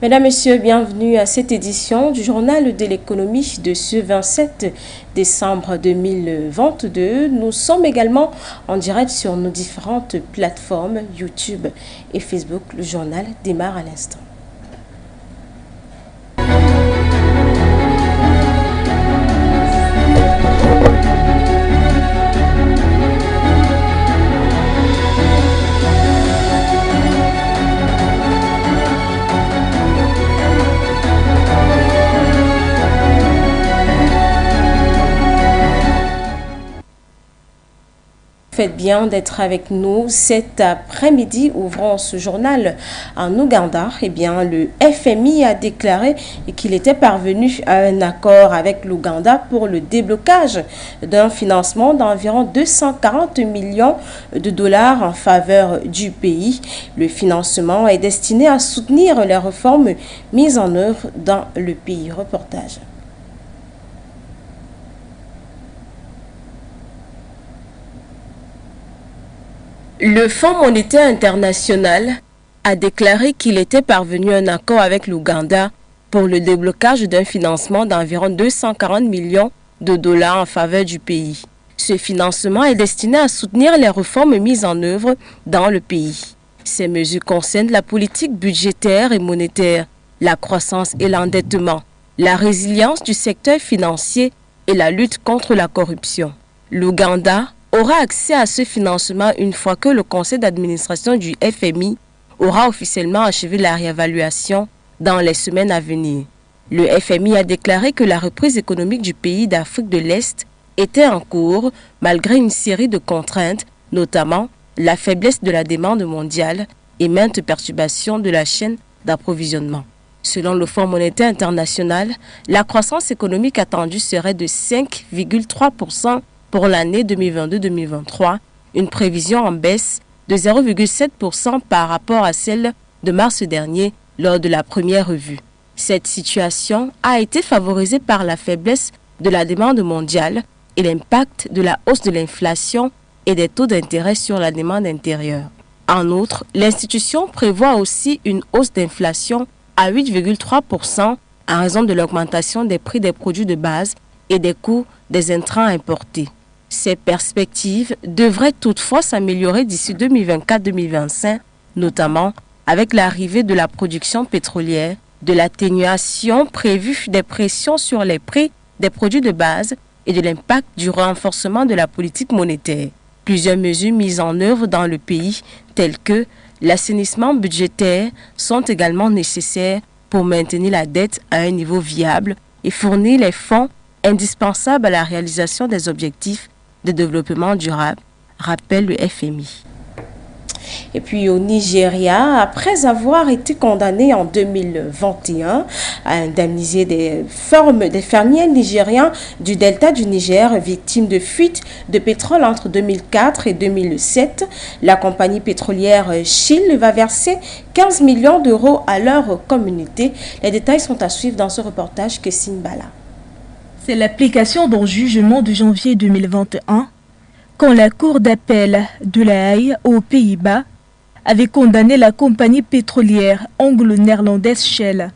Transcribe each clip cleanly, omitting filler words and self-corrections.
Mesdames, Messieurs, bienvenue à cette édition du Journal de l'économie de ce 27 décembre 2022. Nous sommes également en direct sur nos différentes plateformes YouTube et Facebook. Le journal démarre à l'instant. Faites bien d'être avec nous cet après-midi. Ouvrons ce journal en Ouganda. Eh bien, le FMI a déclaré qu'il était parvenu à un accord avec l'Ouganda pour le déblocage d'un financement d'environ 240 millions de dollars en faveur du pays. Le financement est destiné à soutenir les réformes mises en œuvre dans le pays. Reportage. Le Fonds monétaire international a déclaré qu'il était parvenu à un accord avec l'Ouganda pour le déblocage d'un financement d'environ 240 millions de dollars en faveur du pays. Ce financement est destiné à soutenir les réformes mises en œuvre dans le pays. Ces mesures concernent la politique budgétaire et monétaire, la croissance et l'endettement, la résilience du secteur financier et la lutte contre la corruption. L'Ouganda aura accès à ce financement une fois que le conseil d'administration du FMI aura officiellement achevé la réévaluation dans les semaines à venir. Le FMI a déclaré que la reprise économique du pays d'Afrique de l'Est était en cours malgré une série de contraintes, notamment la faiblesse de la demande mondiale et maintes perturbations de la chaîne d'approvisionnement. Selon le Fonds monétaire international, la croissance économique attendue serait de 5,3% pour l'année 2022-2023, une prévision en baisse de 0,7% par rapport à celle de mars dernier lors de la première revue. Cette situation a été favorisée par la faiblesse de la demande mondiale et l'impact de la hausse de l'inflation et des taux d'intérêt sur la demande intérieure. En outre, l'institution prévoit aussi une hausse d'inflation à 8,3% en raison de l'augmentation des prix des produits de base et des coûts des intrants importés. Ces perspectives devraient toutefois s'améliorer d'ici 2024-2025, notamment avec l'arrivée de la production pétrolière, de l'atténuation prévue des pressions sur les prix des produits de base et de l'impact du renforcement de la politique monétaire. Plusieurs mesures mises en œuvre dans le pays, telles que l'assainissement budgétaire, sont également nécessaires pour maintenir la dette à un niveau viable et fournir les fonds indispensables à la réalisation des objectifs de développement durable, rappelle le FMI. Et puis au Nigeria, après avoir été condamné en 2021 à indemniser des fermiers nigériens du delta du Niger victimes de fuites de pétrole entre 2004 et 2007, la compagnie pétrolière Shell va verser 15 millions d'euros à leur communauté. Les détails sont à suivre dans ce reportage que signe Bala. C'est l'application d'un jugement de janvier 2021 quand la Cour d'appel de La Haye aux Pays-Bas avait condamné la compagnie pétrolière anglo-néerlandaise Shell.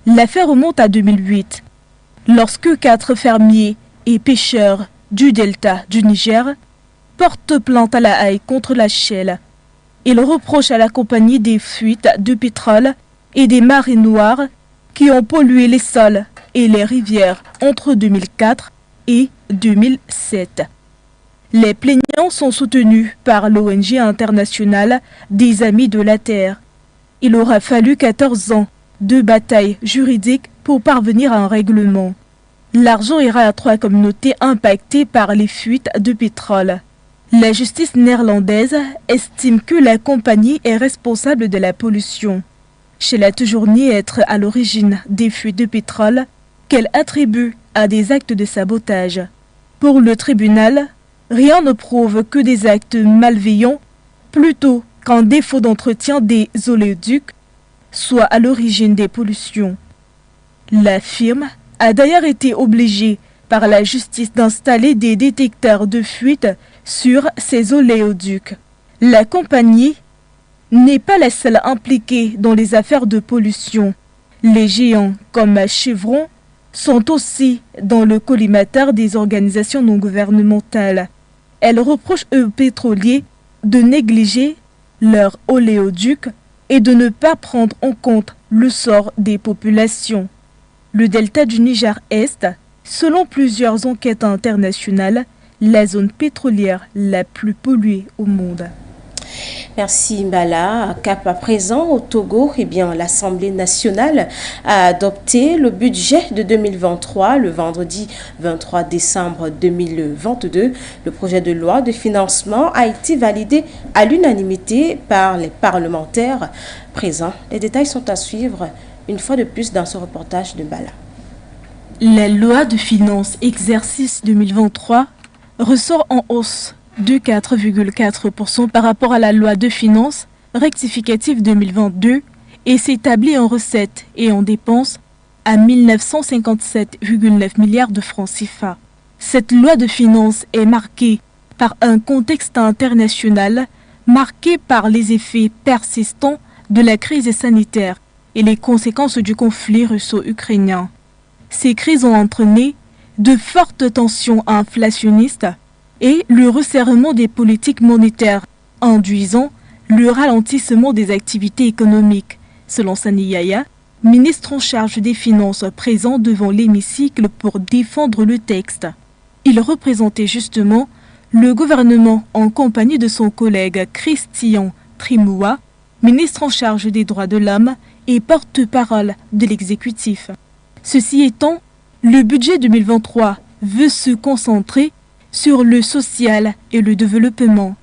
L'affaire remonte à 2008, lorsque 4 fermiers et pêcheurs du delta du Niger portent plainte à La Haye contre la Shell. Ils reprochent à la compagnie des fuites de pétrole et des marées noires qui ont pollué les sols et les rivières entre 2004 et 2007. Les plaignants sont soutenus par l'ONG internationale des Amis de la Terre. Il aura fallu 14 ans de bataille juridique pour parvenir à un règlement. L'argent ira à 3 communautés impactées par les fuites de pétrole. La justice néerlandaise estime que la compagnie est responsable de la pollution. Shell a toujours nié être à l'origine des fuites de pétrole qu'elle attribue à des actes de sabotage. Pour le tribunal, rien ne prouve que des actes malveillants, plutôt qu'un défaut d'entretien des oléoducs, soit à l'origine des pollutions. La firme a d'ailleurs été obligée par la justice d'installer des détecteurs de fuite sur ces oléoducs. La compagnie n'est pas la seule impliquée dans les affaires de pollution. Les géants comme Chevron sont aussi dans le collimateur des organisations non gouvernementales. Elles reprochent aux pétroliers de négliger leur oléoduc et de ne pas prendre en compte le sort des populations. Le delta du Niger-Est, selon plusieurs enquêtes internationales, la zone pétrolière la plus polluée au monde. Merci Mbala. Cap à présent au Togo, l'Assemblée nationale a adopté le budget de 2023 le vendredi 23 décembre 2022. Le projet de loi de financement a été validé à l'unanimité par les parlementaires présents. Les détails sont à suivre une fois de plus dans ce reportage de Mbala. La loi de finances exercice 2023 ressort en hausse de 4,4% par rapport à la loi de finances rectificative 2022 et s'établit en recettes et en dépenses à 1957,9 milliards de francs CFA. Cette loi de finances est marquée par un contexte international marqué par les effets persistants de la crise sanitaire et les conséquences du conflit russo-ukrainien. Ces crises ont entraîné de fortes tensions inflationnistes et le resserrement des politiques monétaires, induisant le ralentissement des activités économiques, selon Sani Yaya, ministre en charge des Finances présent devant l'hémicycle pour défendre le texte. Il représentait justement le gouvernement en compagnie de son collègue Christian Trimoua, ministre en charge des droits de l'homme et porte-parole de l'exécutif. Ceci étant, le budget 2023 veut se concentrer sur le social et le développement.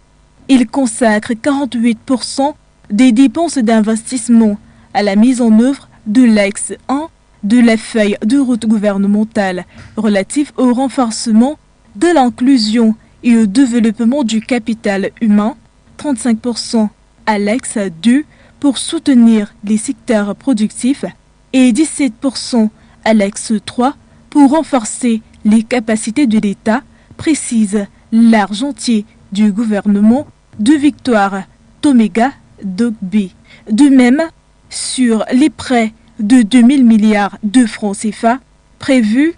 Il consacre 48% des dépenses d'investissement à la mise en œuvre de l'axe 1 de la feuille de route gouvernementale relative au renforcement de l'inclusion et au développement du capital humain, 35% à l'axe 2 pour soutenir les secteurs productifs et 17% à l'axe 3 pour renforcer les capacités de l'État, précise l'argentier du gouvernement de Victoire Toméga Dogbe. De même, sur les prêts de 2000 milliards de francs CFA prévus,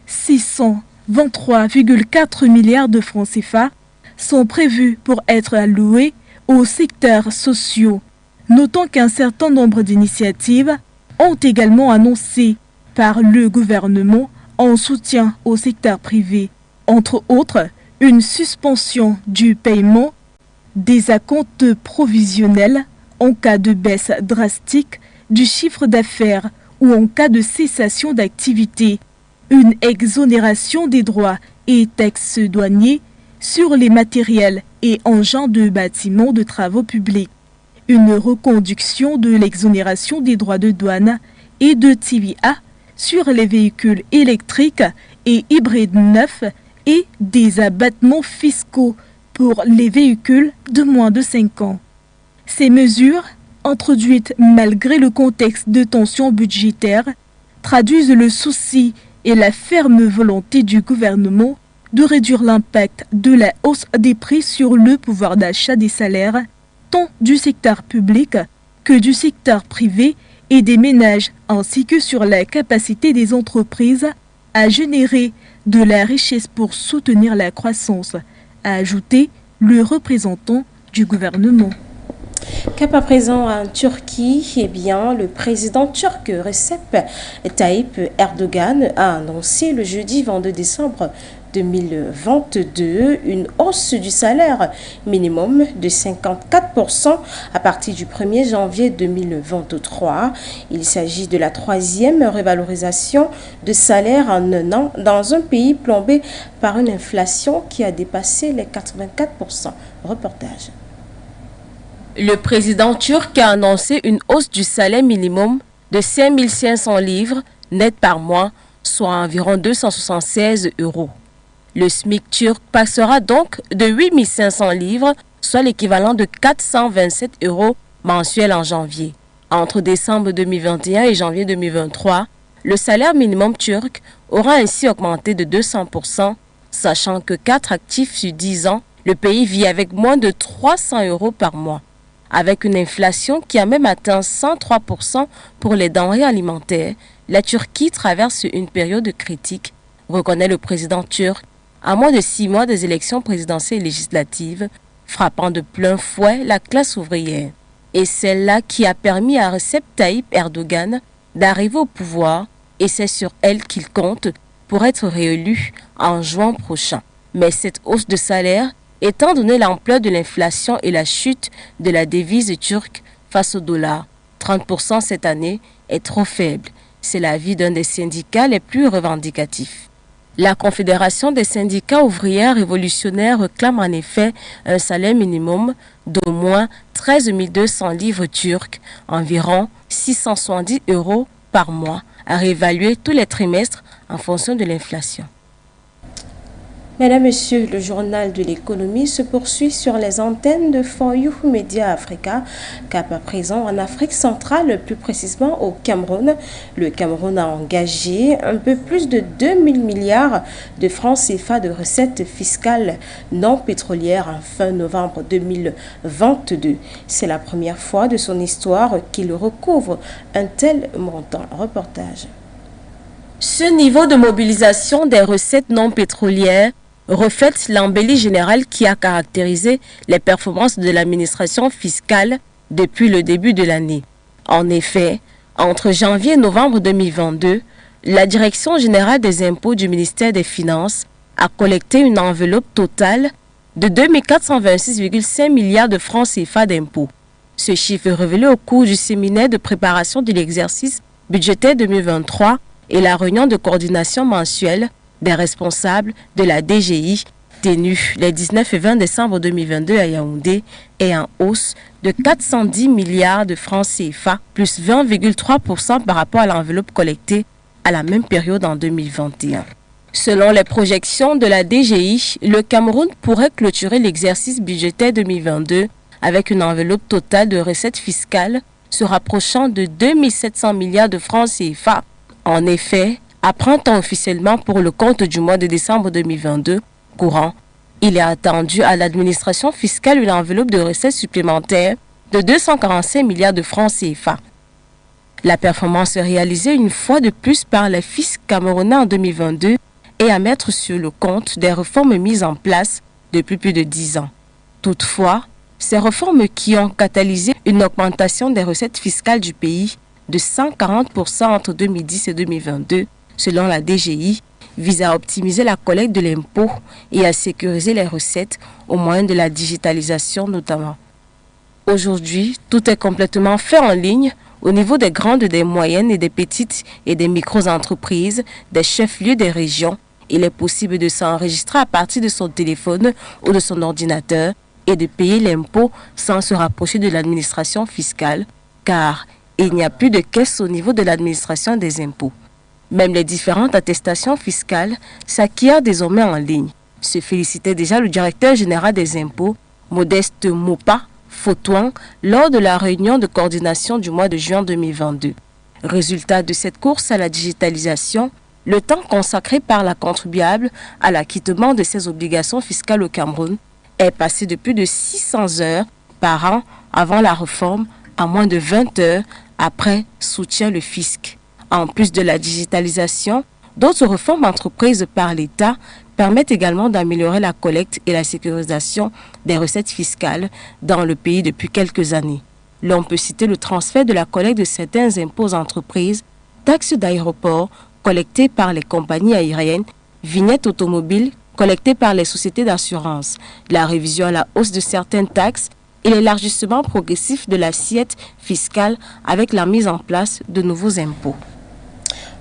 623,4 milliards de francs CFA sont prévus pour être alloués aux secteurs sociaux. Notons qu'un certain nombre d'initiatives ont également annoncé par le gouvernement en soutien au secteur privé. Entre autres, une suspension du paiement des acomptes provisionnels en cas de baisse drastique du chiffre d'affaires ou en cas de cessation d'activité, une exonération des droits et taxes douaniers sur les matériels et engins de bâtiments de travaux publics, une reconduction de l'exonération des droits de douane et de TVA sur les véhicules électriques et hybrides neufs et des abattements fiscaux pour les véhicules de moins de 5 ans. Ces mesures, introduites malgré le contexte de tension budgétaire, traduisent le souci et la ferme volonté du gouvernement de réduire l'impact de la hausse des prix sur le pouvoir d'achat des salaires, tant du secteur public que du secteur privé et des ménages, ainsi que sur la capacité des entreprises à générer de la richesse pour soutenir la croissance, a ajouté le représentant du gouvernement. Cap à présent en Turquie, le président turc Recep Tayyip Erdogan a annoncé le jeudi 22 décembre 2022 une hausse du salaire minimum de 54% à partir du 1er janvier 2023. Il s'agit de la 3e revalorisation de salaire en un an dans un pays plombé par une inflation qui a dépassé les 84%. Reportage. Le président turc a annoncé une hausse du salaire minimum de 5 500 livres net par mois, soit environ 276 €. Le SMIC turc passera donc de 8 500 livres, soit l'équivalent de 427 € mensuels en janvier. Entre décembre 2021 et janvier 2023, le salaire minimum turc aura ainsi augmenté de 200%, sachant que 4 actifs sur 10 ans, le pays vit avec moins de 300 € par mois. Avec une inflation qui a même atteint 103% pour les denrées alimentaires, la Turquie traverse une période critique, reconnaît le président turc, à moins de 6 mois des élections présidentielles et législatives, frappant de plein fouet la classe ouvrière. Et celle-là qui a permis à Recep Tayyip Erdogan d'arriver au pouvoir, et c'est sur elle qu'il compte pour être réélu en juin prochain. Mais cette hausse de salaire, étant donné l'ampleur de l'inflation et la chute de la devise turque face au dollar, 30% cette année, est trop faible. C'est l'avis d'un des syndicats les plus revendicatifs. La Confédération des syndicats ouvriers révolutionnaires réclame en effet un salaire minimum d'au moins 13 200 livres turques, environ 670 € par mois, à réévaluer tous les trimestres en fonction de l'inflation. Mesdames, Messieurs, le journal de l'économie se poursuit sur les antennes de For You Media Africa, cap à présent en Afrique centrale, plus précisément au Cameroun. Le Cameroun a engagé un peu plus de 2000 milliards de francs CFA de recettes fiscales non pétrolières en fin novembre 2022. C'est la première fois de son histoire qu'il recouvre un tel montant. Reportage. Ce niveau de mobilisation des recettes non pétrolières reflète l'embellie générale qui a caractérisé les performances de l'administration fiscale depuis le début de l'année. En effet, entre janvier et novembre 2022, la Direction générale des impôts du ministère des Finances a collecté une enveloppe totale de 2 426,5 milliards de francs CFA d'impôts. Ce chiffre est révélé au cours du séminaire de préparation de l'exercice budgétaire 2023 et la réunion de coordination mensuelle des responsables de la DGI tenue les 19 et 20 décembre 2022 à Yaoundé est en hausse de 410 milliards de francs CFA, plus 20,3% par rapport à l'enveloppe collectée à la même période en 2021. Selon les projections de la DGI, le Cameroun pourrait clôturer l'exercice budgétaire 2022 avec une enveloppe totale de recettes fiscales se rapprochant de 2700 milliards de francs CFA. En effet, à printemps officiellement pour le compte du mois de décembre 2022 courant, il est attendu à l'administration fiscale une enveloppe de recettes supplémentaires de 245 milliards de francs CFA. La performance est réalisée une fois de plus par les fiscs camerounais en 2022 et à mettre sur le compte des réformes mises en place depuis plus de 10 ans. Toutefois, ces réformes qui ont catalysé une augmentation des recettes fiscales du pays de 140% entre 2010 et 2022, selon la DGI, vise à optimiser la collecte de l'impôt et à sécuriser les recettes au moyen de la digitalisation notamment. Aujourd'hui, tout est complètement fait en ligne au niveau des grandes, des moyennes et des petites et des micro-entreprises, des chefs-lieux des régions. Il est possible de s'enregistrer à partir de son téléphone ou de son ordinateur et de payer l'impôt sans se rapprocher de l'administration fiscale, car il n'y a plus de caisse au niveau de l'administration des impôts. Même les différentes attestations fiscales s'acquièrent désormais en ligne. Se félicitait déjà le directeur général des impôts, Modeste Mopa Fotouan, lors de la réunion de coordination du mois de juin 2022. Résultat de cette course à la digitalisation, le temps consacré par la contribuable à l'acquittement de ses obligations fiscales au Cameroun est passé de plus de 600 heures par an avant la réforme à moins de 20 heures après, soutient le fisc. En plus de la digitalisation, d'autres réformes entreprises par l'État permettent également d'améliorer la collecte et la sécurisation des recettes fiscales dans le pays depuis quelques années. L'on peut citer le transfert de la collecte de certains impôts aux entreprises, taxes d'aéroport collectées par les compagnies aériennes, vignettes automobiles collectées par les sociétés d'assurance, la révision à la hausse de certaines taxes et l'élargissement progressif de l'assiette fiscale avec la mise en place de nouveaux impôts.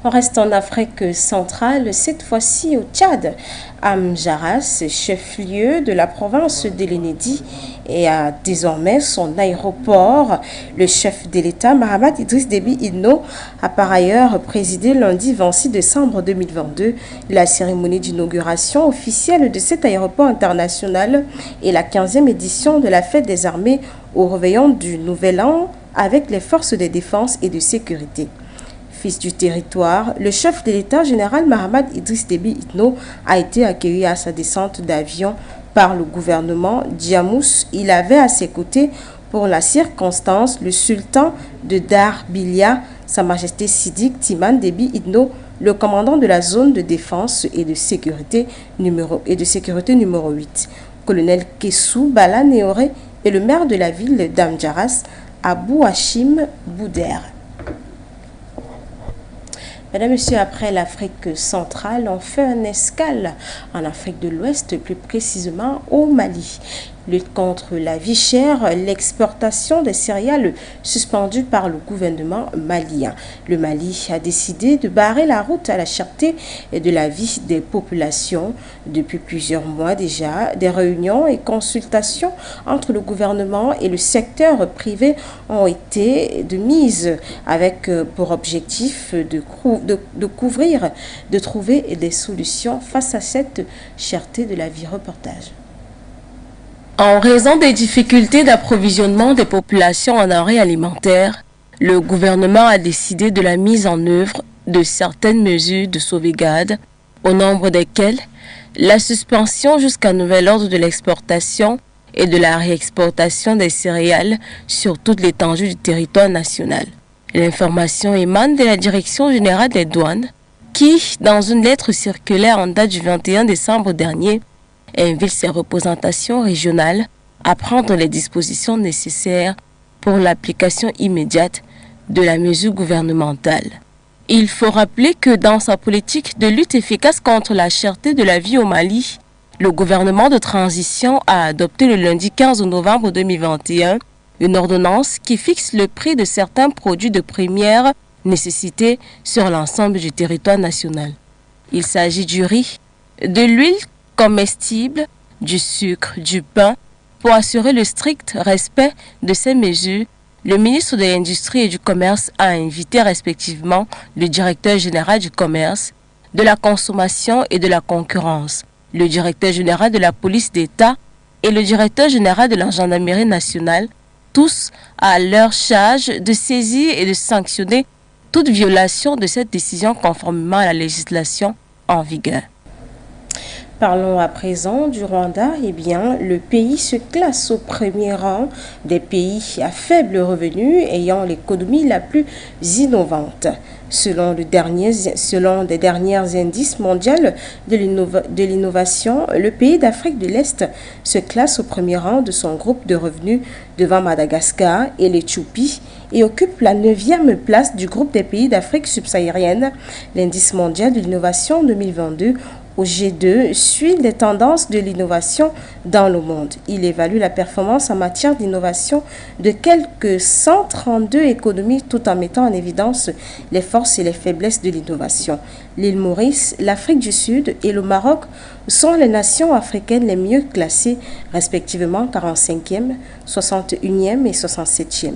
On reste en Afrique centrale, cette fois-ci au Tchad. Amjaras, chef-lieu de la province de l'Enedi, et a désormais son aéroport. Le chef de l'État, Mahamat Idriss Déby Itno, a par ailleurs présidé lundi 26 décembre 2022 la cérémonie d'inauguration officielle de cet aéroport international et la 15e édition de la fête des armées au réveillon du Nouvel An avec les forces de défense et de sécurité. Fils du territoire, le chef de l'État général Mahamat Idriss Déby Itno a été accueilli à sa descente d'avion par le gouvernement Djamous. Il avait à ses côtés Pour la circonstance, le sultan de Darbilia, Sa Majesté Sidik Timan Déby Itno, le commandant de la zone de défense et de sécurité numéro 8, colonel Kessou Bala Néoré et le maire de la ville d'Amdjaras, Abou Hachim Bouder. Mesdames et messieurs, après l'Afrique centrale, on fait un escale en Afrique de l'Ouest, plus précisément au Mali. Lutte contre la vie chère, l'exportation des céréales suspendue par le gouvernement malien. Le Mali a décidé de barrer la route à la cherté de la vie des populations. Depuis plusieurs mois déjà, des réunions et consultations entre le gouvernement et le secteur privé ont été de mise avec pour objectif de trouver des solutions face à cette cherté de la vie. Reportage. En raison des difficultés d'approvisionnement des populations en denrées alimentaires, le gouvernement a décidé de la mise en œuvre de certaines mesures de sauvegarde, au nombre desquelles la suspension jusqu'à nouvel ordre de l'exportation et de la réexportation des céréales sur toute l'étendue du territoire national. L'information émane de la Direction générale des douanes qui, dans une lettre circulaire en date du 21 décembre dernier, invite ses représentations régionales à prendre les dispositions nécessaires pour l'application immédiate de la mesure gouvernementale. Il faut rappeler que dans sa politique de lutte efficace contre la cherté de la vie au Mali, le gouvernement de transition a adopté le lundi 15 novembre 2021 une ordonnance qui fixe le prix de certains produits de première nécessité sur l'ensemble du territoire national. Il s'agit du riz, de l'huile comestible, du sucre, du pain. Pour assurer le strict respect de ces mesures, le ministre de l'Industrie et du Commerce a invité respectivement le directeur général du Commerce, de la Consommation et de la Concurrence, le directeur général de la Police d'État et le directeur général de la Gendarmerie nationale, tous à leur charge de saisir et de sanctionner toute violation de cette décision conformément à la législation en vigueur. Parlons à présent du Rwanda. Eh bien, le pays se classe au premier rang des pays à faible revenu ayant l'économie la plus innovante. Selon les derniers indices mondiaux de l'innovation, le pays d'Afrique de l'Est se classe au premier rang de son groupe de revenus devant Madagascar et l'Éthiopie et occupe la 9e place du groupe des pays d'Afrique subsaharienne. L'indice mondial de l'innovation 2022 au G2 suit les tendances de l'innovation dans le monde. Il évalue la performance en matière d'innovation de quelques 132 économies tout en mettant en évidence les forces et les faiblesses de l'innovation. L'île Maurice, l'Afrique du Sud et le Maroc sont les nations africaines les mieux classées, respectivement 45e, 61e et 67e,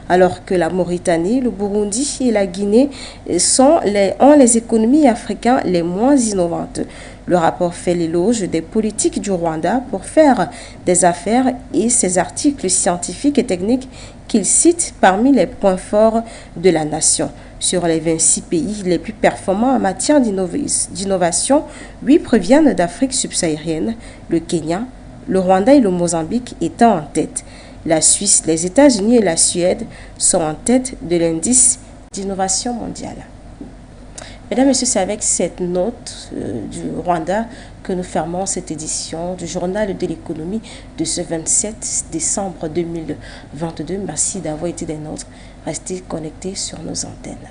alors que la Mauritanie, le Burundi et la Guinée ont les économies africaines les moins innovantes. Le rapport fait l'éloge des politiques du Rwanda pour faire des affaires et ses articles scientifiques et techniques qu'il cite parmi les points forts de la nation. Sur les 26 pays les plus performants en matière d'innovation, 8 proviennent d'Afrique subsaharienne, le Kenya, le Rwanda et le Mozambique étant en tête. La Suisse, les États-Unis et la Suède sont en tête de l'indice d'innovation mondiale. Mesdames et messieurs, c'est avec cette note du Rwanda que nous fermons cette édition du Journal de l'économie de ce 27 décembre 2022. Merci d'avoir été des nôtres. Restez connectés sur nos antennes.